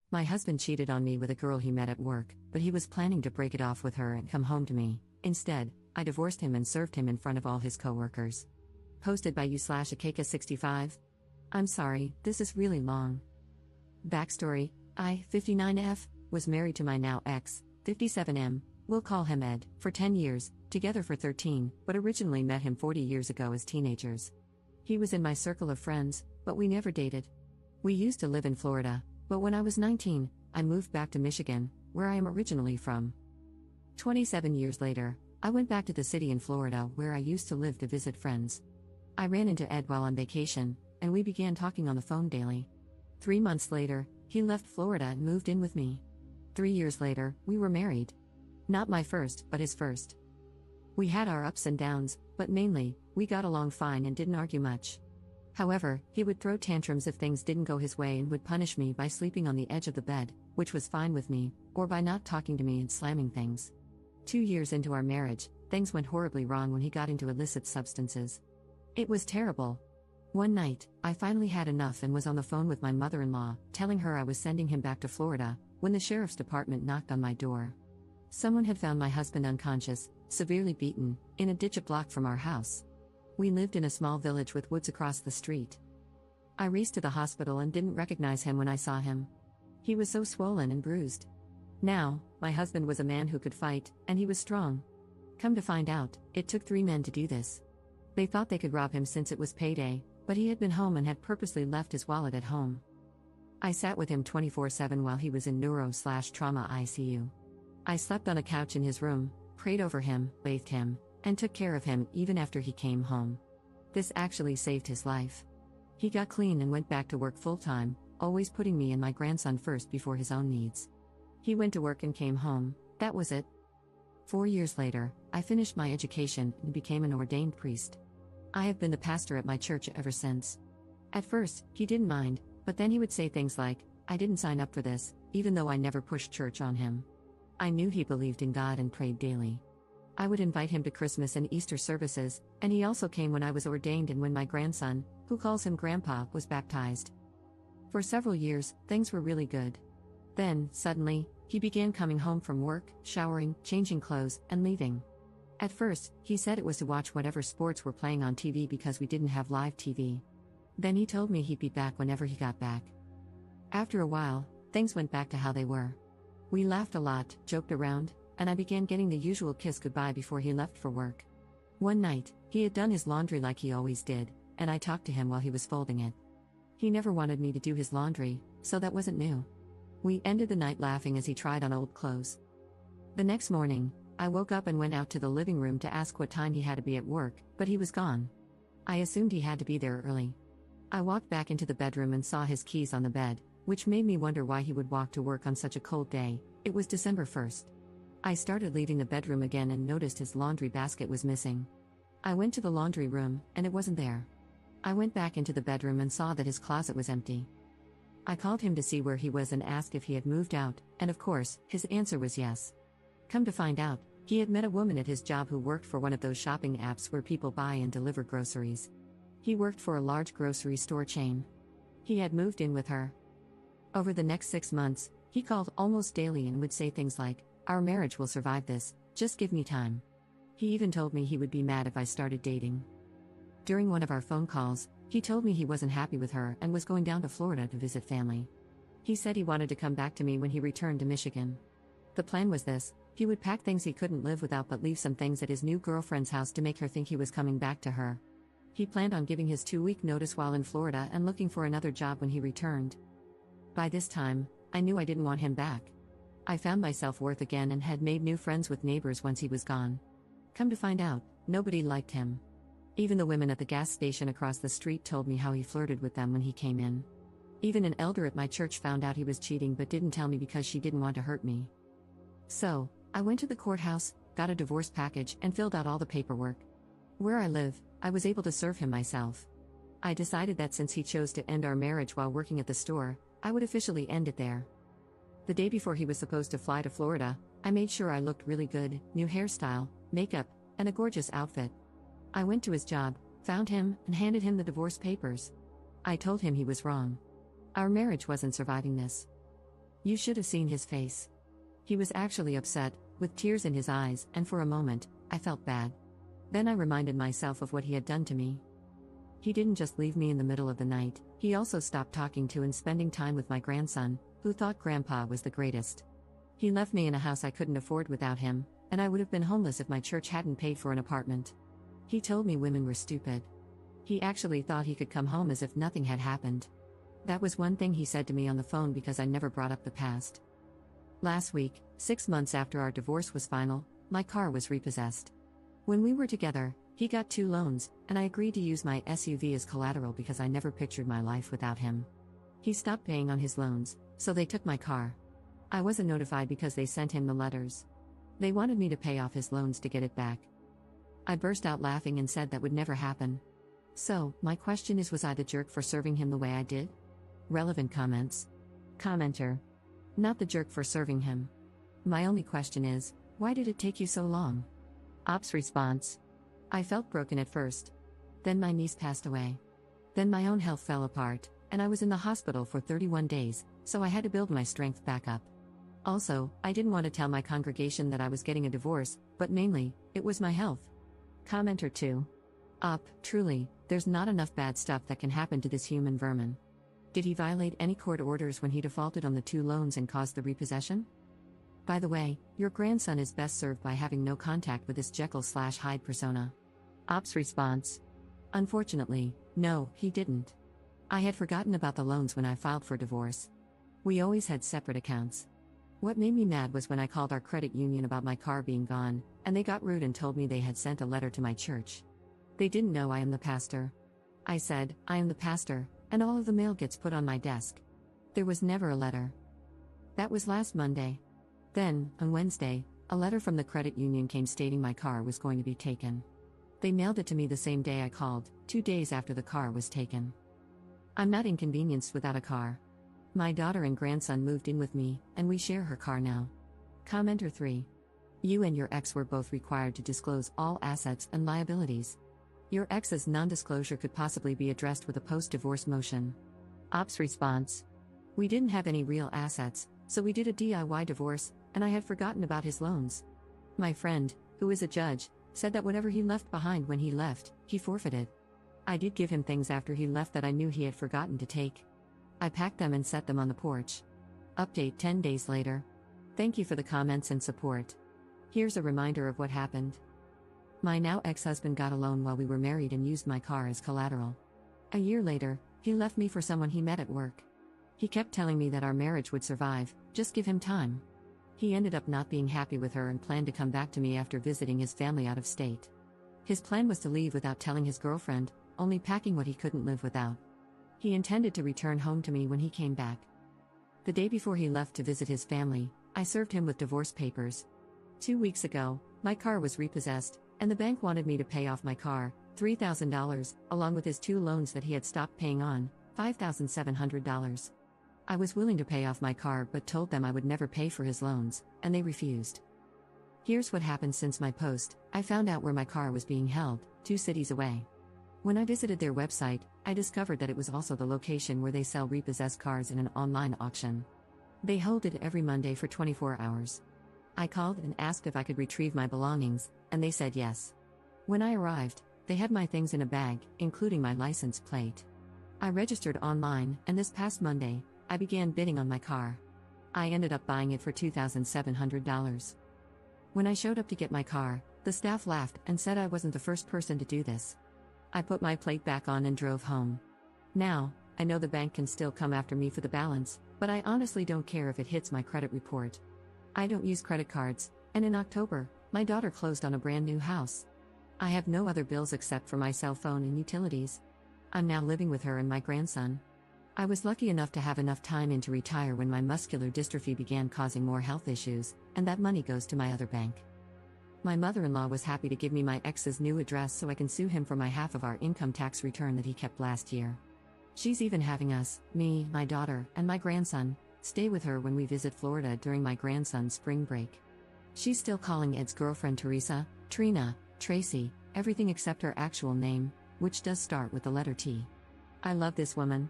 My husband cheated on me with a girl he met at work, but he was planning to break it off with her and come home to me. Instead, I divorced him and served him in front of all his coworkers. Posted by you/Akeka65. I'm sorry, this is really long. Backstory: I, 59F, was married to my now ex, 57M, we'll call him Ed, for 10 years, together for 13, but originally met him 40 years ago as teenagers. He was in my circle of friends, but we never dated. We used to live in Florida, but when I was 19, I moved back to Michigan, where I am originally from. 27 years later, I went back to the city in Florida where I used to live to visit friends. I ran into Ed while on vacation, and we began talking on the phone daily. 3 months later, he left Florida and moved in with me. 3 years later, we were married. Not my first, but his first. We had our ups and downs, but mainly, we got along fine and didn't argue much. However, he would throw tantrums if things didn't go his way and would punish me by sleeping on the edge of the bed, which was fine with me, or by not talking to me and slamming things. 2 years into our marriage, things went horribly wrong when he got into illicit substances. It was terrible. One night, I finally had enough and was on the phone with my mother-in-law, telling her I was sending him back to Florida, when the sheriff's department knocked on my door. Someone had found my husband unconscious, severely beaten, in a ditch a block from our house. We lived in a small village with woods across the street. I raced to the hospital and didn't recognize him when I saw him. He was so swollen and bruised. Now, my husband was a man who could fight, and he was strong. Come to find out, it took 3 men to do this. They thought they could rob him since it was payday, but he had been home and had purposely left his wallet at home. I sat with him 24/7 while he was in neuro/trauma ICU. I slept on a couch in his room, prayed over him, bathed him, and took care of him even after he came home. This actually saved his life. He got clean and went back to work full-time, always putting me and my grandson first before his own needs. He went to work and came home, that was it. 4 years later, I finished my education and became an ordained priest. I have been the pastor at my church ever since. At first, he didn't mind, but then he would say things like, "I didn't sign up for this," even though I never pushed church on him. I knew he believed in God and prayed daily. I would invite him to Christmas and Easter services, and he also came when I was ordained and when my grandson, who calls him Grandpa, was baptized. For several years, things were really good. Then, suddenly, he began coming home from work, showering, changing clothes, and leaving. At first, he said it was to watch whatever sports were playing on TV because we didn't have live TV. Then he told me he'd be back whenever he got back. After a while, things went back to how they were. We laughed a lot, joked around, and I began getting the usual kiss goodbye before he left for work. One night, he had done his laundry like he always did, and I talked to him while he was folding it. He never wanted me to do his laundry, so that wasn't new. We ended the night laughing as he tried on old clothes. The next morning, I woke up and went out to the living room to ask what time he had to be at work, but he was gone. I assumed he had to be there early. I walked back into the bedroom and saw his keys on the bed, which made me wonder why he would walk to work on such a cold day. It was December 1st. I started leaving the bedroom again and noticed his laundry basket was missing. I went to the laundry room, and it wasn't there. I went back into the bedroom and saw that his closet was empty. I called him to see where he was and asked if he had moved out, and of course, his answer was yes. Come to find out, he had met a woman at his job who worked for one of those shopping apps where people buy and deliver groceries. He worked for a large grocery store chain. He had moved in with her. Over the next 6 months, he called almost daily and would say things like, "Our marriage will survive this, just give me time." He even told me he would be mad if I started dating. During one of our phone calls, he told me he wasn't happy with her and was going down to Florida to visit family. He said he wanted to come back to me when he returned to Michigan. The plan was this: he would pack things he couldn't live without but leave some things at his new girlfriend's house to make her think he was coming back to her. He planned on giving his 2-week notice while in Florida and looking for another job when he returned. By this time, I knew I didn't want him back. I found my self-worth again and had made new friends with neighbors once he was gone. Come to find out, nobody liked him. Even the women at the gas station across the street told me how he flirted with them when he came in. Even an elder at my church found out he was cheating but didn't tell me because she didn't want to hurt me. So, I went to the courthouse, got a divorce package, and filled out all the paperwork. Where I live, I was able to serve him myself. I decided that since he chose to end our marriage while working at the store, I would officially end it there. The day before he was supposed to fly to Florida, I made sure I looked really good, new hairstyle, makeup, and a gorgeous outfit. I went to his job, found him, and handed him the divorce papers. I told him he was wrong. Our marriage wasn't surviving this. You should have seen his face. He was actually upset, with tears in his eyes, and for a moment, I felt bad. Then I reminded myself of what he had done to me. He didn't just leave me in the middle of the night, he also stopped talking to and spending time with my grandson, who thought Grandpa was the greatest. He left me in a house I couldn't afford without him, and I would have been homeless if my church hadn't paid for an apartment. He told me women were stupid. He actually thought he could come home as if nothing had happened. That was one thing he said to me on the phone because I never brought up the past. Last week, 6 months after our divorce was final, my car was repossessed. When we were together, he got 2 loans, and I agreed to use my SUV as collateral because I never pictured my life without him. He stopped paying on his loans, so they took my car. I wasn't notified because they sent him the letters. They wanted me to pay off his loans to get it back. I burst out laughing and said that would never happen. So, my question is, was I the jerk for serving him the way I did? Relevant comments. Commenter. Not the jerk for serving him. My only question is, why did it take you so long? Ops response. I felt broken at first. Then my niece passed away. Then my own health fell apart, and I was in the hospital for 31 days, so I had to build my strength back up. Also, I didn't want to tell my congregation that I was getting a divorce, but mainly, it was my health. Commenter 2. Truly, there's not enough bad stuff that can happen to this human vermin. Did he violate any court orders when he defaulted on the 2 loans and caused the repossession? By the way, your grandson is best served by having no contact with this Jekyll/Hyde persona. Ops response. Unfortunately, no, he didn't. I had forgotten about the loans when I filed for divorce. We always had separate accounts. What made me mad was when I called our credit union about my car being gone, and they got rude and told me they had sent a letter to my church. They didn't know I am the pastor. I said, I am the pastor, and all of the mail gets put on my desk. There was never a letter. That was last Monday. Then, on Wednesday, a letter from the credit union came stating my car was going to be taken. They mailed it to me the same day I called, 2 days after the car was taken. I'm not inconvenienced without a car. My daughter and grandson moved in with me, and we share her car now. Commenter 3. You and your ex were both required to disclose all assets and liabilities. Your ex's non-disclosure could possibly be addressed with a post-divorce motion. Ops response. We didn't have any real assets, so we did a DIY divorce, and I had forgotten about his loans. My friend, who is a judge, said that whatever he left behind when he left, he forfeited. I did give him things after he left that I knew he had forgotten to take. I packed them and set them on the porch. Update 10 days later. Thank you for the comments and support. Here's a reminder of what happened. My now ex-husband got a loan while we were married and used my car as collateral. A year later, he left me for someone he met at work. He kept telling me that our marriage would survive, just give him time. He ended up not being happy with her and planned to come back to me after visiting his family out of state. His plan was to leave without telling his girlfriend, only packing what he couldn't live without. He intended to return home to me when he came back. The day before he left to visit his family, I served him with divorce papers. 2 weeks ago, my car was repossessed, and the bank wanted me to pay off my car, $3,000, along with his 2 loans that he had stopped paying on, $5,700. I was willing to pay off my car but told them I would never pay for his loans, and they refused. Here's what happened since my post. I found out where my car was being held, 2 cities away. When I visited their website, I discovered that it was also the location where they sell repossessed cars in an online auction. They hold it every Monday for 24 hours. I called and asked if I could retrieve my belongings, and they said yes. When I arrived, they had my things in a bag, including my license plate. I registered online, and this past Monday, I began bidding on my car. I ended up buying it for $2,700. When I showed up to get my car, the staff laughed and said I wasn't the first person to do this. I put my plate back on and drove home. Now, I know the bank can still come after me for the balance, but I honestly don't care if it hits my credit report. I don't use credit cards, and in October, my daughter closed on a brand new house. I have no other bills except for my cell phone and utilities. I'm now living with her and my grandson. I was lucky enough to have enough time in to retire when my muscular dystrophy began causing more health issues, and that money goes to my other bank. My mother-in-law was happy to give me my ex's new address so I can sue him for my half of our income tax return that he kept last year. She's even having us, me, my daughter, and my grandson, stay with her when we visit Florida during my grandson's spring break. She's still calling Ed's girlfriend Teresa, Trina, Tracy, everything except her actual name, which does start with the letter T. I love this woman.